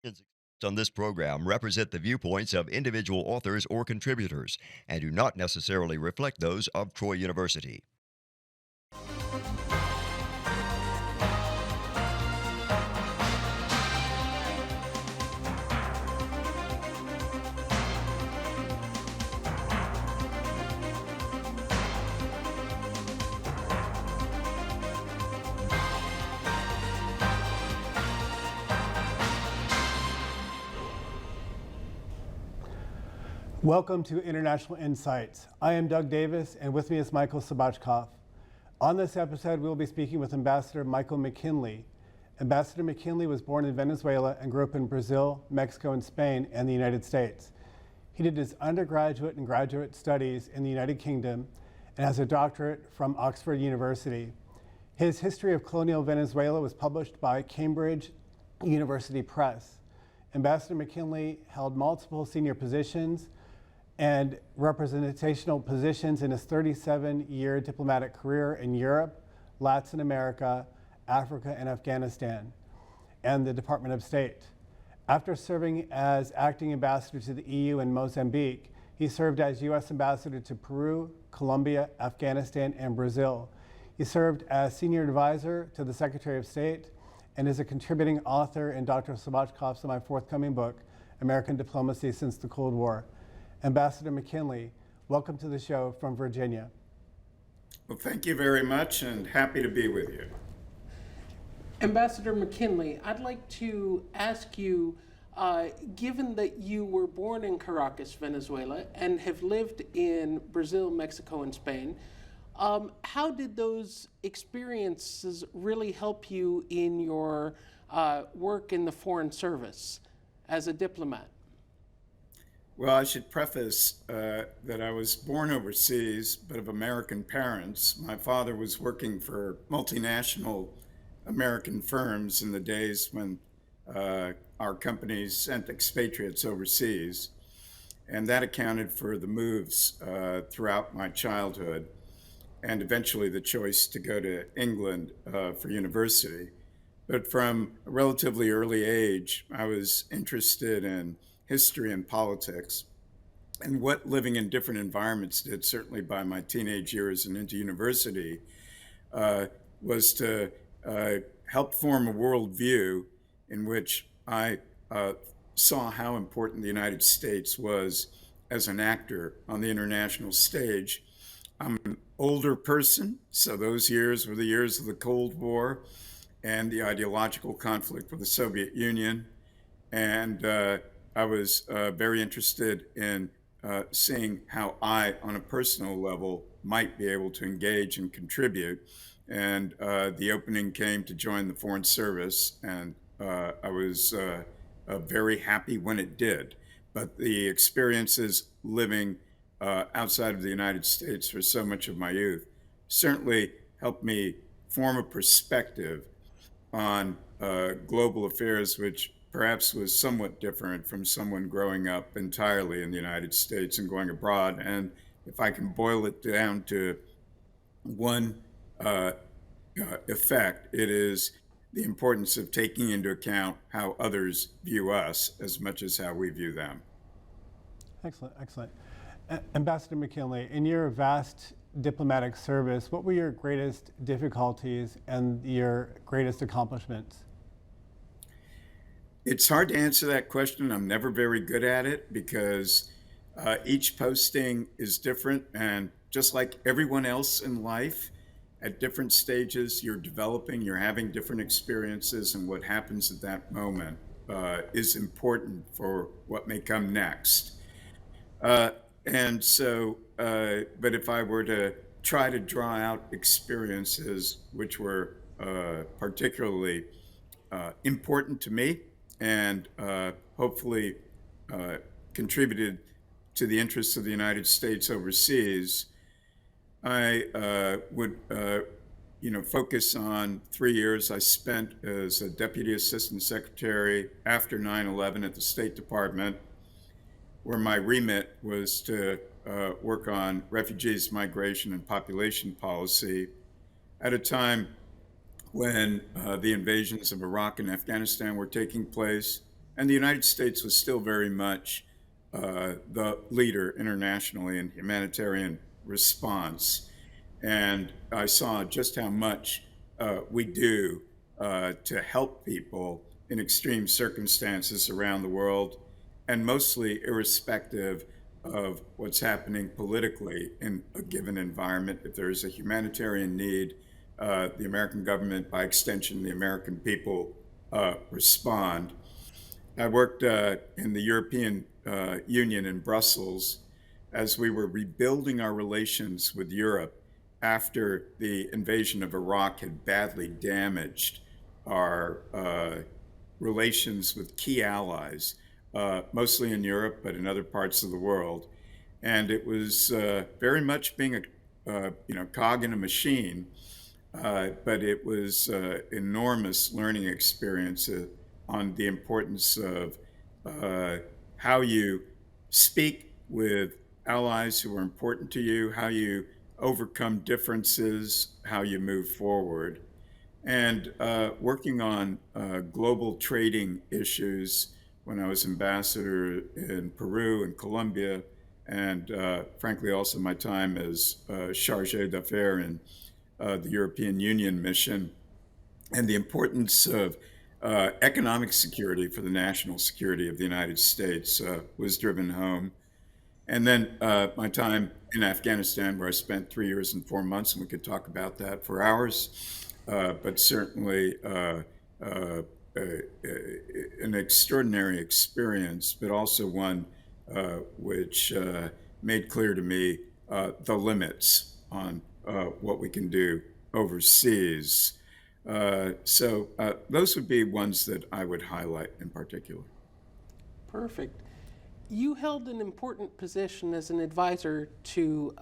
Expressed on this program represent the viewpoints of individual authors or contributors and do not necessarily reflect those of Troy University. Welcome to International Insights. I am Doug Davis, and with me is Michael Sabachkov. On this episode, we will be speaking with Ambassador Michael McKinley. Ambassador McKinley was born in Venezuela and grew up in Brazil, Mexico, and Spain, and the United States. He did his undergraduate and graduate studies in the United Kingdom and has a doctorate from Oxford University. His History of Colonial Venezuela was published by Cambridge University Press. Ambassador McKinley held multiple senior positions and representational positions in his 37-year diplomatic career in Europe, Latin America, Africa, and Afghanistan, and the Department of State. After serving as acting ambassador to the EU in Mozambique, he served as U.S. ambassador to Peru, Colombia, Afghanistan, and Brazil. He served as senior advisor to the Secretary of State and is a contributing author in Dr. Sabachkov's forthcoming book, American Diplomacy Since the Cold War. Ambassador McKinley, welcome to the show from Virginia. Well, thank you very much and happy to be with you. Ambassador McKinley, I'd like to ask you, given that you were born in Caracas, Venezuela, and have lived in Brazil, Mexico, and Spain, how did those experiences really help you in your work in the Foreign Service as a diplomat? Well, I should preface that I was born overseas, but of American parents. My father was working for multinational American firms in the days when our companies sent expatriates overseas, and that accounted for the moves throughout my childhood, and eventually the choice to go to England for university. But from a relatively early age, I was interested in history and politics. And what living in different environments did, certainly by my teenage years and into university, was to help form a worldview in which I saw how important the United States was as an actor on the international stage. I'm an older person, so those years were the years of the Cold War and the ideological conflict with the Soviet Union. And I was very interested in seeing how I, on a personal level, might be able to engage and contribute. And the opening came to join the Foreign Service, and I was very happy when it did. But the experiences living outside of the United States for so much of my youth certainly helped me form a perspective on global affairs, which perhaps was somewhat different from someone growing up entirely in the United States and going abroad. And if I can boil it down to one effect, it is the importance of taking into account how others view us as much as how we view them. Excellent, excellent. Ambassador McKinley, in your vast diplomatic service, what were your greatest difficulties and your greatest accomplishments? It's hard to answer that question. I'm never very good at it because each posting is different. And just like everyone else in life, at different stages, you're developing, you're having different experiences, and what happens at that moment is important for what may come next. But if I were to try to draw out experiences which were particularly important to me and hopefully contributed to the interests of the United States overseas, I would focus on 3 years I spent as a Deputy Assistant Secretary after 9/11 at the State Department, where my remit was to work on refugees, migration, and population policy at a time when the invasions of Iraq and Afghanistan were taking place, And the United States was still very much the leader internationally in humanitarian response. And I saw just how much we do to help people in extreme circumstances around the world, and mostly irrespective of what's happening politically in a given environment. If there is a humanitarian need, the American government, by extension, the American people, respond. I worked in the European Union in Brussels as we were rebuilding our relations with Europe after the invasion of Iraq had badly damaged our relations with key allies, mostly in Europe, but in other parts of the world. And it was very much being a cog in a machine, but it was enormous learning experience on the importance of how you speak with allies who are important to you, how you overcome differences, how you move forward. And working on global trading issues when I was ambassador in Peru and Colombia, and frankly also my time as chargé d'affaires in the European Union mission, and the importance of economic security for the national security of the United States was driven home. And then my time in Afghanistan, where I spent 3 years and 4 months, and we could talk about that for hours, but certainly an extraordinary experience, but also one which made clear to me the limits on what we can do overseas. So those would be ones that I would highlight in particular. Perfect. You held an important position as an advisor to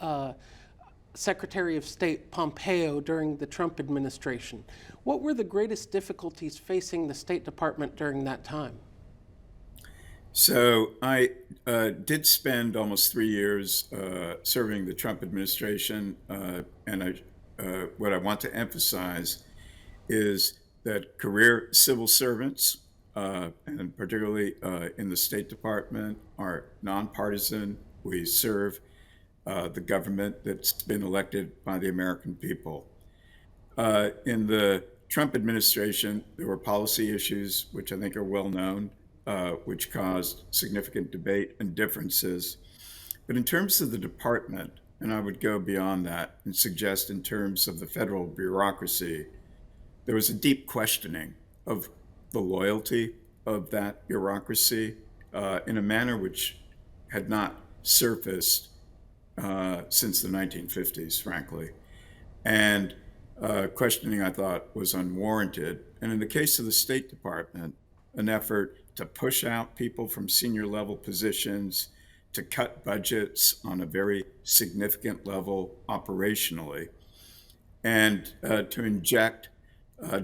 Secretary of State Pompeo during the Trump administration. What were the greatest difficulties facing the State Department during that time? So I did spend almost 3 years serving the Trump administration, and what I want to emphasize is that career civil servants, and particularly in the State Department, are nonpartisan. We serve the government that's been elected by the American people. In the Trump administration, there were policy issues, which I think are well known, which caused significant debate and differences. But in terms of the department, and I would go beyond that and suggest in terms of the federal bureaucracy, there was a deep questioning of the loyalty of that bureaucracy in a manner which had not surfaced since the 1950s, frankly. And questioning, I thought, was unwarranted. And in the case of the State Department, an effort to push out people from senior level positions, to cut budgets on a very significant level operationally, and to inject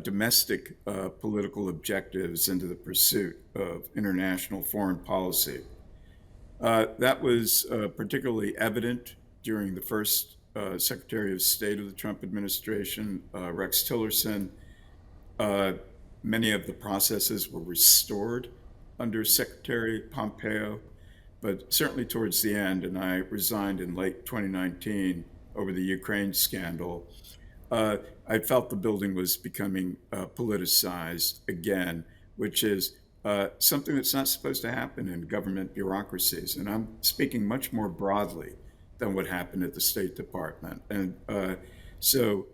domestic political objectives into the pursuit of international foreign policy. That was particularly evident during the first Secretary of State of the Trump administration, Rex Tillerson. Many of the processes were restored under Secretary Pompeo, but certainly towards the end, and I resigned in late 2019 over the Ukraine scandal, I felt the building was becoming politicized again, which is something that's not supposed to happen in government bureaucracies. And I'm speaking much more broadly than what happened at the State Department. And so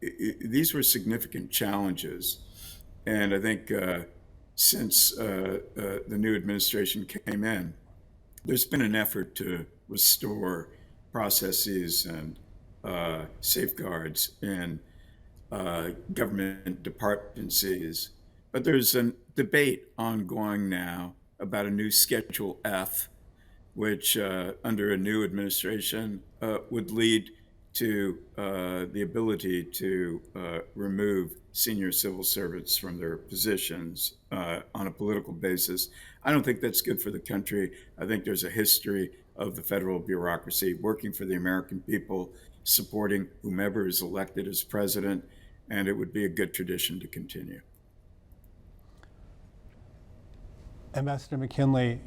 these were significant challenges. And I think since the new administration came in, there's been an effort to restore processes and safeguards in government departmencies. But there's a debate ongoing now about a new Schedule F, which under a new administration would lead to the ability to remove senior civil servants from their positions on a political basis. I don't think that's good for the country. I think there's a history of the federal bureaucracy working for the American people, supporting whomever is elected as president, and it would be a good tradition to continue. Ambassador McKinley,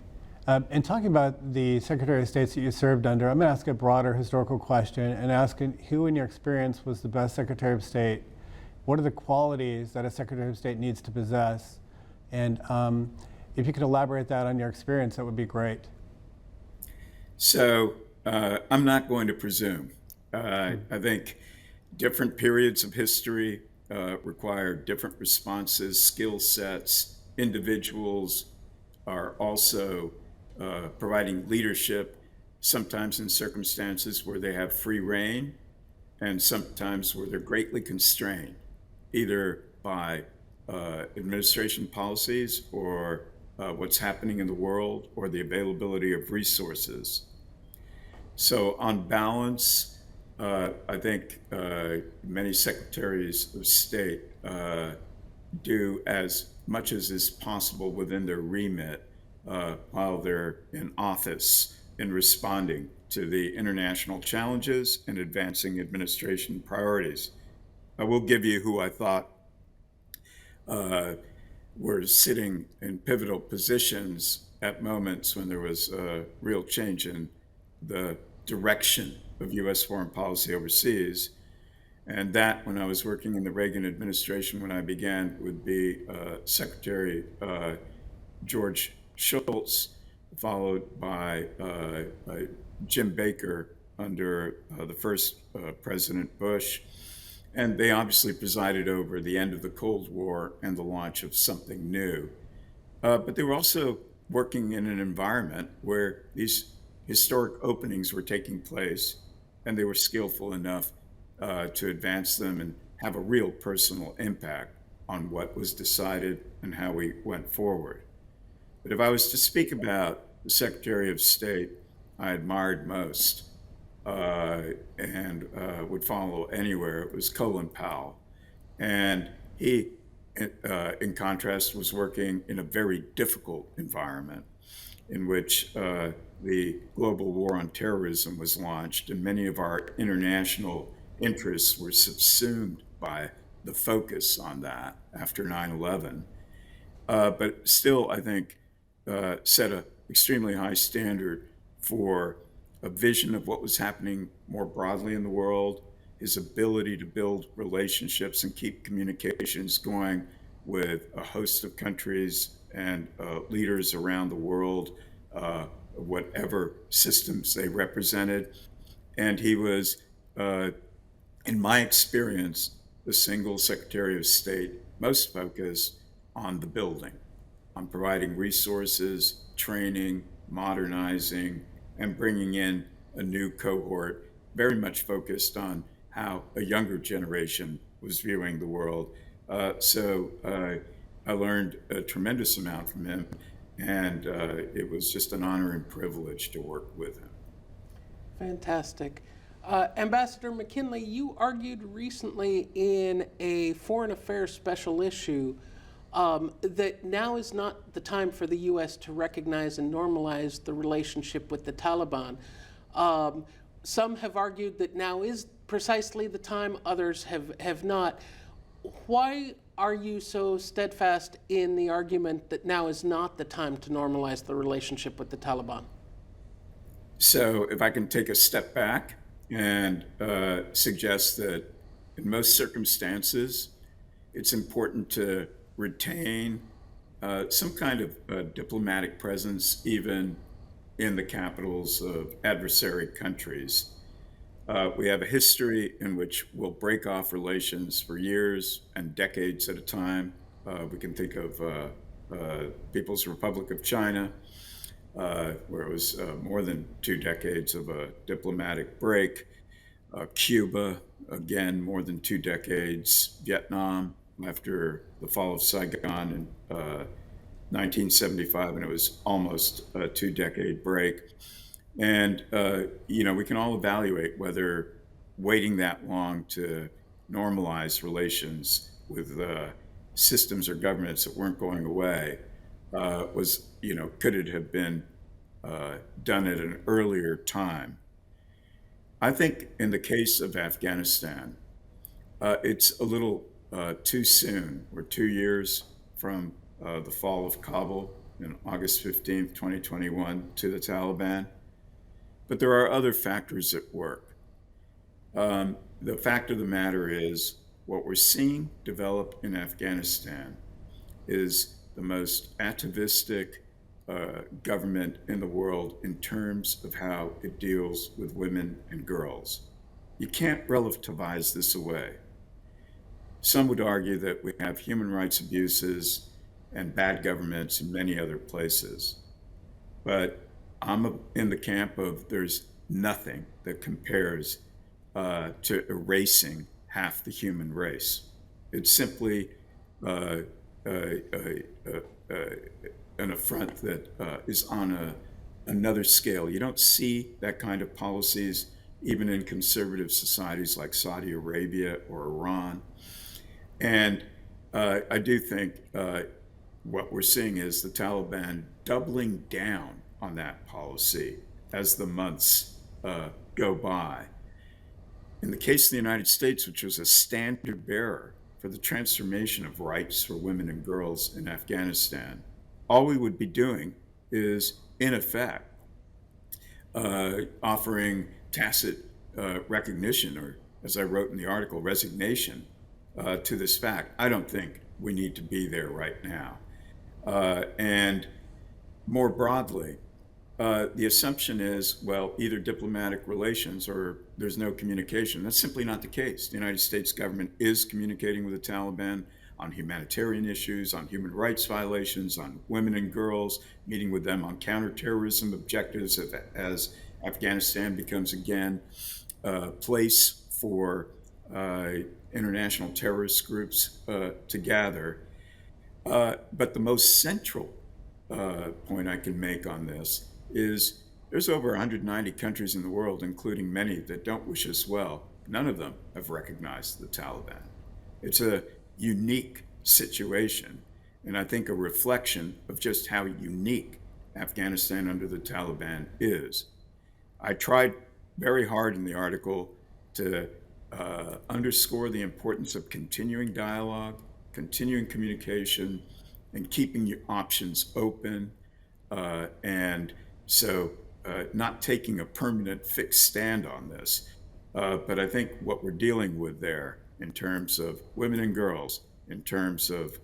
in talking about the Secretary of States that you served under, I'm going to ask a broader historical question and ask who, in your experience, was the best Secretary of State? What are the qualities that a Secretary of State needs to possess? And if you could elaborate that on your experience, that would be great. So I'm not going to presume. I think different periods of history require different responses, skill sets. Individuals are also providing leadership, sometimes in circumstances where they have free rein, and sometimes where they're greatly constrained, either by administration policies or what's happening in the world or the availability of resources. So on balance, I think many secretaries of state do as much as is possible within their remit while they're in office in responding to the international challenges and advancing administration priorities. I will give you who I thought were sitting in pivotal positions at moments when there was a real change in the direction of U.S. foreign policy overseas. And that, when I was working in the Reagan administration, when I began, would be Secretary George Shultz, followed by Jim Baker under the first President Bush. And they obviously presided over the end of the Cold War and the launch of something new. But they were also working in an environment where these historic openings were taking place, and they were skillful enough to advance them and have a real personal impact on what was decided and how we went forward. But if I was to speak about the Secretary of State I admired most and would follow anywhere, it was Colin Powell. And he, in contrast, was working in a very difficult environment in which the global war on terrorism was launched, and many of our international interests were subsumed by the focus on that after 9/11. But still, I think, set an extremely high standard for a vision of what was happening more broadly in the world, his ability to build relationships and keep communications going with a host of countries and leaders around the world, whatever systems they represented. And he was, in my experience, the single Secretary of State most focused on the building, on providing resources, training, modernizing, and bringing in a new cohort, very much focused on how a younger generation was viewing the world. So I learned a tremendous amount from him, and it was just an honor and privilege to work with him. Fantastic. Ambassador McKinley, you argued recently in a foreign affairs special issue that now is not the time for the U.S. to recognize and normalize the relationship with the Taliban. Some have argued that now is precisely the time, others have not. Why are you so steadfast in the argument that now is not the time to normalize the relationship with the Taliban? So if I can take a step back and suggest that in most circumstances, it's important to retain some kind of diplomatic presence, even in the capitals of adversary countries. We have a history in which we'll break off relations for years and decades at a time. We can think of People's Republic of China, where it was more than 2 decades of a diplomatic break. Cuba, again, more than 2 decades. Vietnam, after the fall of Saigon in 1975, and it was almost a 2-decade break. And, we can all evaluate whether waiting that long to normalize relations with systems or governments that weren't going away could it have been done at an earlier time? I think in the case of Afghanistan, it's a little too soon. We're 2 years from the fall of Kabul, on August 15th, 2021, to the Taliban. But there are other factors at work. The fact of the matter is, what we're seeing develop in Afghanistan is the most atavistic government in the world in terms of how it deals with women and girls. You can't relativize this away. Some would argue that we have human rights abuses and bad governments in many other places. But I'm in the camp of there's nothing that compares to erasing half the human race. It's simply an affront that is on another scale. You don't see that kind of policies even in conservative societies like Saudi Arabia or Iran. And I do think what we're seeing is the Taliban doubling down on that policy as the months go by. In the case of the United States, which was a standard bearer for the transformation of rights for women and girls in Afghanistan, all we would be doing is, in effect, offering tacit recognition, or as I wrote in the article, resignation to this fact. I don't think we need to be there right now. And more broadly, the assumption is, well, either diplomatic relations or there's no communication. That's simply not the case. The United States government is communicating with the Taliban on humanitarian issues, on human rights violations, on women and girls, meeting with them on counterterrorism objectives as Afghanistan becomes again a place for international terrorist groups to gather. But the most central point I can make on this is there's over 190 countries in the world, including many that don't wish us well. None of them have recognized the Taliban. It's a unique situation, and I think a reflection of just how unique Afghanistan under the Taliban is. I tried very hard in the article to underscore the importance of continuing dialogue, continuing communication, and keeping your options open, and so not taking a permanent fixed stand on this. But I think what we're dealing with there in terms of women and girls, in terms of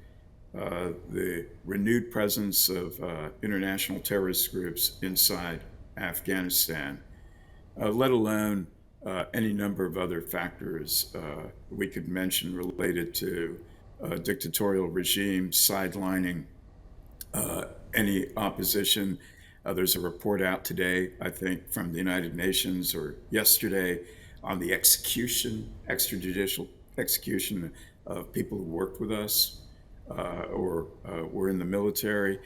the renewed presence of international terrorist groups inside Afghanistan, let alone any number of other factors we could mention related to dictatorial regimes sidelining any opposition. There's a report out today, I think, from the United Nations or yesterday on the extrajudicial execution of people who worked with us or were in the military.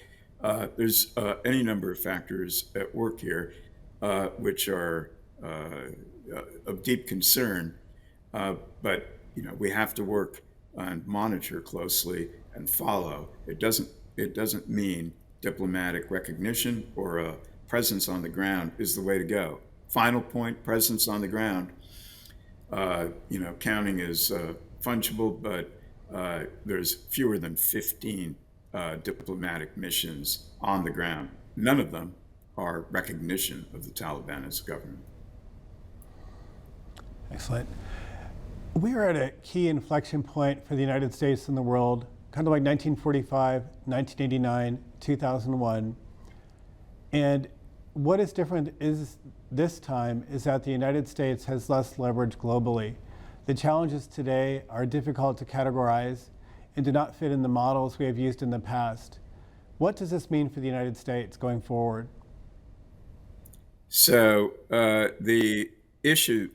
There's any number of factors at work here which are of deep concern, but we have to work and monitor closely and follow. It doesn't mean diplomatic recognition or a presence on the ground is the way to go. Final point: presence on the ground. Counting is fungible, but there's fewer than 15 diplomatic missions on the ground. None of them are recognition of the Taliban as a government. Excellent. We are at a key inflection point for the United States and the world, kind of like 1945, 1989, 2001. And what is different is this time is that the United States has less leverage globally. The challenges today are difficult to categorize and do not fit in the models we have used in the past. What does this mean for the United States going forward? So the issue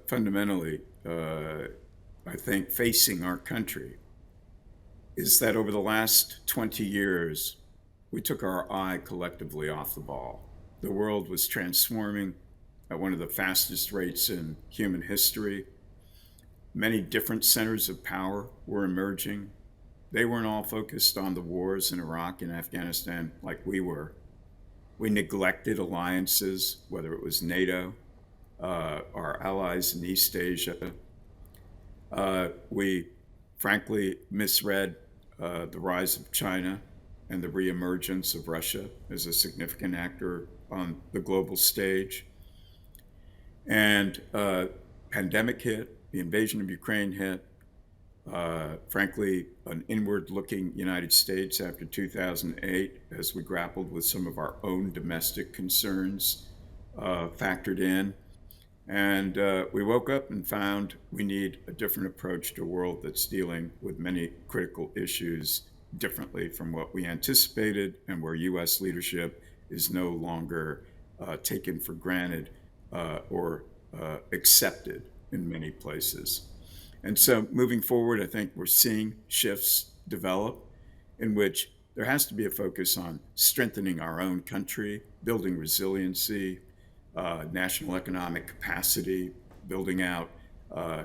fundamentally, I think, facing our country is that over the last 20 years, we took our eye collectively off the ball. The world was transforming at one of the fastest rates in human history. Many different centers of power were emerging. They weren't all focused on the wars in Iraq and Afghanistan like we were. We neglected alliances, whether it was NATO, our allies in East Asia. We frankly misread the rise of China and the reemergence of Russia as a significant actor on the global stage. And pandemic hit, the invasion of Ukraine hit, frankly, an inward-looking United States after 2008 as we grappled with some of our own domestic concerns factored in. And we woke up and found we need a different approach to a world that's dealing with many critical issues differently from what we anticipated, and where U.S. leadership is no longer taken for granted or accepted in many places. And so moving forward, I think we're seeing shifts develop in which there has to be a focus on strengthening our own country, building resiliency, national economic capacity, building out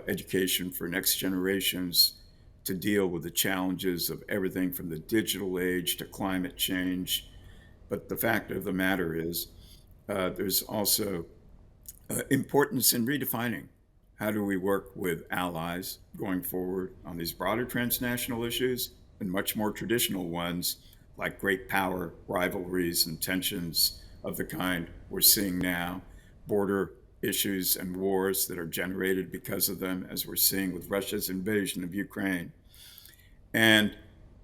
education for next generations to deal with the challenges of everything from the digital age to climate change. But the fact of the matter is, there's also importance in redefining how do we work with allies going forward on these broader transnational issues and much more traditional ones like great power rivalries and tensions of the kind we're seeing now, border issues and wars that are generated because of them, as we're seeing with Russia's invasion of Ukraine. And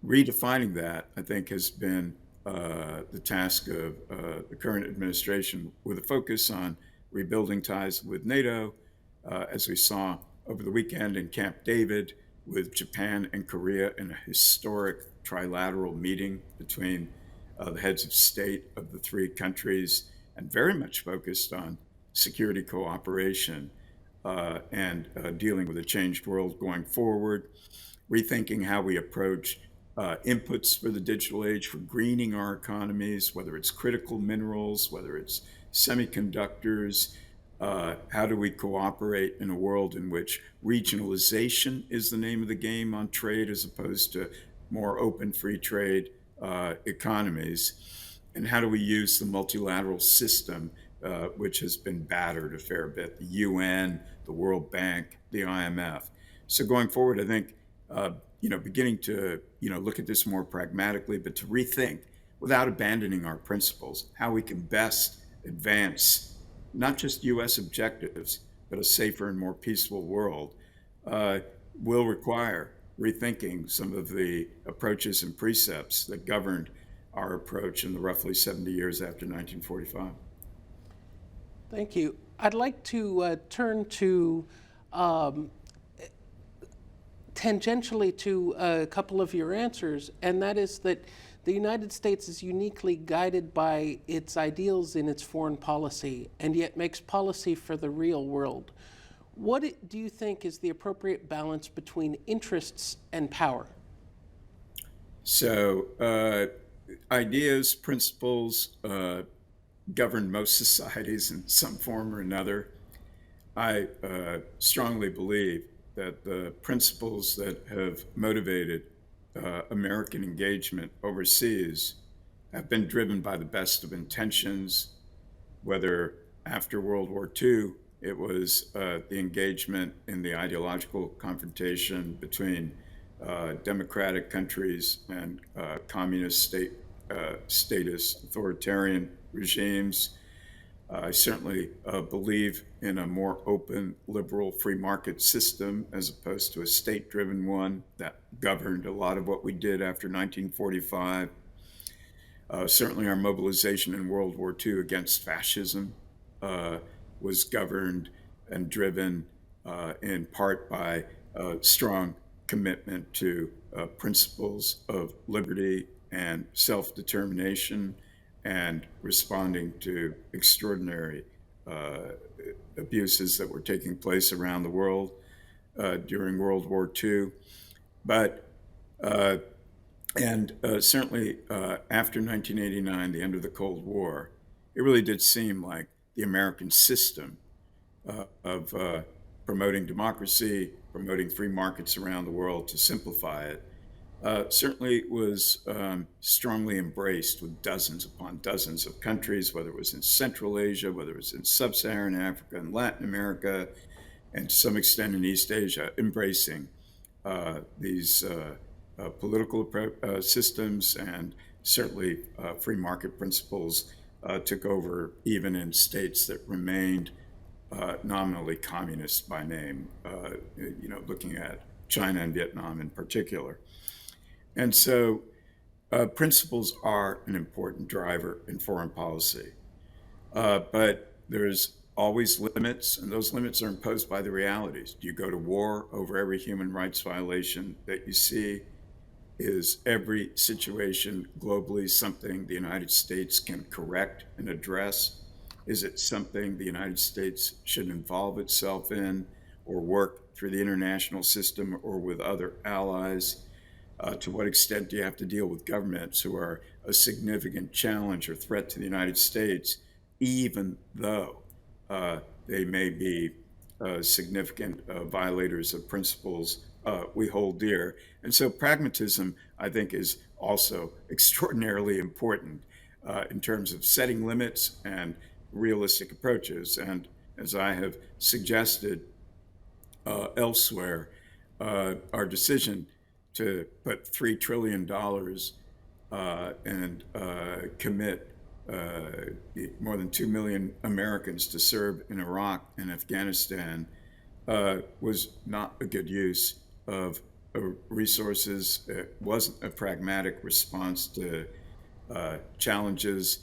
redefining that, I think, has been the task of the current administration, with a focus on rebuilding ties with NATO, as we saw over the weekend in Camp David with Japan and Korea in a historic trilateral meeting between the heads of state of the three countries, and very much focused on security cooperation and dealing with a changed world going forward, rethinking how we approach inputs for the digital age, for greening our economies, whether it's critical minerals, whether it's semiconductors. How do we cooperate in a world in which regionalization is the name of the game on trade, as opposed to more open free trade economies? And how do we use the multilateral system, which has been battered a fair bit, the UN, the World Bank, the IMF? So going forward, I think, beginning to, look at this more pragmatically, but to rethink, without abandoning our principles, how we can best advance not just U.S. objectives, but a safer and more peaceful world, will require rethinking some of the approaches and precepts that governed our approach in the roughly 70 years after 1945. Thank you. I'd like to turn to tangentially to a couple of your answers, and that is that the United States is uniquely guided by its ideals in its foreign policy, and yet makes policy for the real world. What do you think is the appropriate balance between interests and power? So, ideas, principles govern most societies in some form or another. I strongly believe that the principles that have motivated American engagement overseas have been driven by the best of intentions, whether after World War II it was the engagement in the ideological confrontation between democratic countries and communist statist authoritarian regimes. I certainly believe in a more open, liberal, free market system as opposed to a state-driven one that governed a lot of what we did after 1945. Certainly our mobilization in World War II against fascism was governed and driven in part by a strong commitment to principles of liberty and self-determination, and responding to extraordinary abuses that were taking place around the world during World War II. But certainly after 1989, the end of the Cold War, it really did seem like the American system of promoting democracy, promoting free markets around the world, to simplify it, certainly was strongly embraced with dozens upon dozens of countries, whether it was in Central Asia, whether it was in Sub-Saharan Africa and Latin America, and to some extent in East Asia, embracing these political systems and certainly free market principles took over even in states that remained nominally communist by name, looking at China and Vietnam in particular. And so principles are an important driver in foreign policy. But there's always limits, and those limits are imposed by the realities. Do you go to war over every human rights violation that you see? Is every situation globally something the United States can correct and address? Is it something the United States should involve itself in or work through the international system or with other allies? To what extent do you have to deal with governments who are a significant challenge or threat to the United States, even though they may be significant violators of principles we hold dear? And so pragmatism, I think, is also extraordinarily important in terms of setting limits and realistic approaches. And as I have suggested elsewhere, our decision to put $3 trillion and commit more than 2 million Americans to serve in Iraq and Afghanistan was not a good use of resources. It wasn't a pragmatic response to challenges,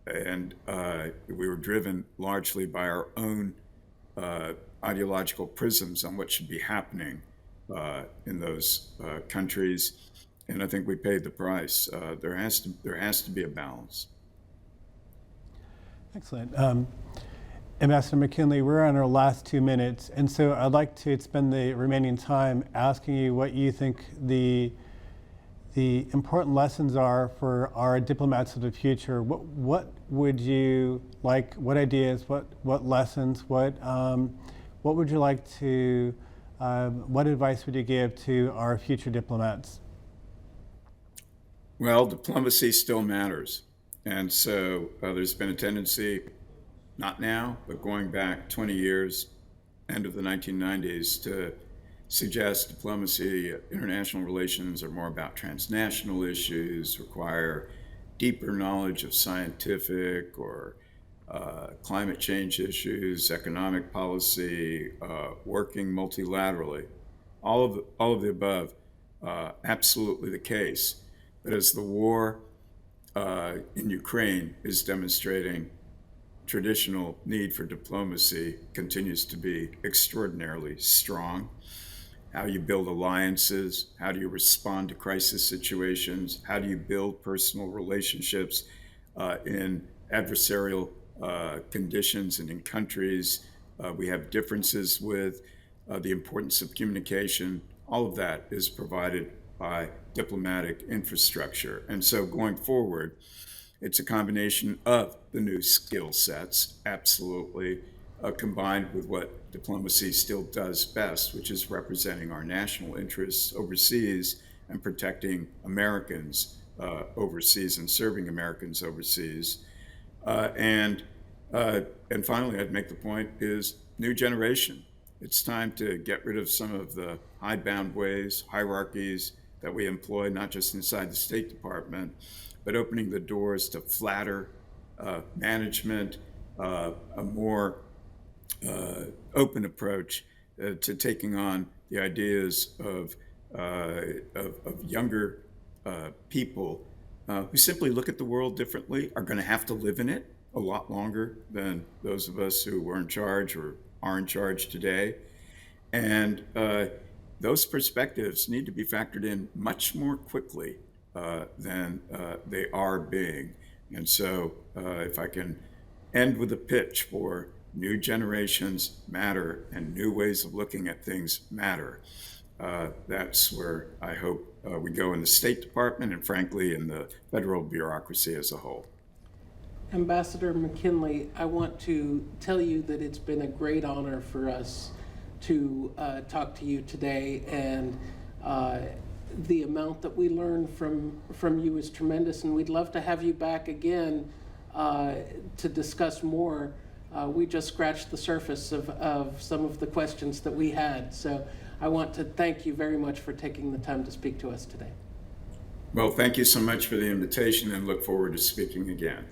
and we were driven largely by our own ideological prisms on what should be happening in those countries, and I think we paid the price. There has to be a balance. Excellent. Ambassador McKinley, we're on our last 2 minutes, and so I'd like to spend the remaining time asking you what you think the important lessons are for our diplomats of the future. What would you like? What ideas? What lessons? What would you like to? What advice would you give to our future diplomats? Well, diplomacy still matters, and so there's been a tendency, not now, but going back 20 years, end of the 1990s, to suggest diplomacy, international relations are more about transnational issues, require deeper knowledge of scientific or climate change issues, economic policy, working multilaterally. All of the above, absolutely the case. But as the war in Ukraine is demonstrating, traditional need for diplomacy continues to be extraordinarily strong. How you build alliances, how do you respond to crisis situations, how do you build personal relationships in adversarial conditions and in countries we have differences with, the importance of communication, all of that is provided by diplomatic infrastructure. And so going forward, it's a combination of the new skill sets, absolutely, combined with what diplomacy still does best, which is representing our national interests overseas and protecting Americans overseas and serving Americans overseas. And finally, I'd make the point is new generation. It's time to get rid of some of the hidebound ways, hierarchies that we employ, not just inside the State Department, but opening the doors to flatter management, a more open approach to taking on the ideas of younger people who simply look at the world differently, are going to have to live in it a lot longer than those of us who were in charge or are in charge today. And those perspectives need to be factored in much more quickly than they are being. And so if I can end with a pitch for new generations matter and new ways of looking at things matter, that's where I hope we go in the State Department and frankly in the federal bureaucracy as a whole. Ambassador McKinley, I want to tell you that it's been a great honor for us to talk to you today, and the amount that we learned from you is tremendous, and we'd love to have you back again to discuss more. We just scratched the surface of some of the questions that we had, so I want to thank you very much for taking the time to speak to us today. Well, thank you so much for the invitation and look forward to speaking again.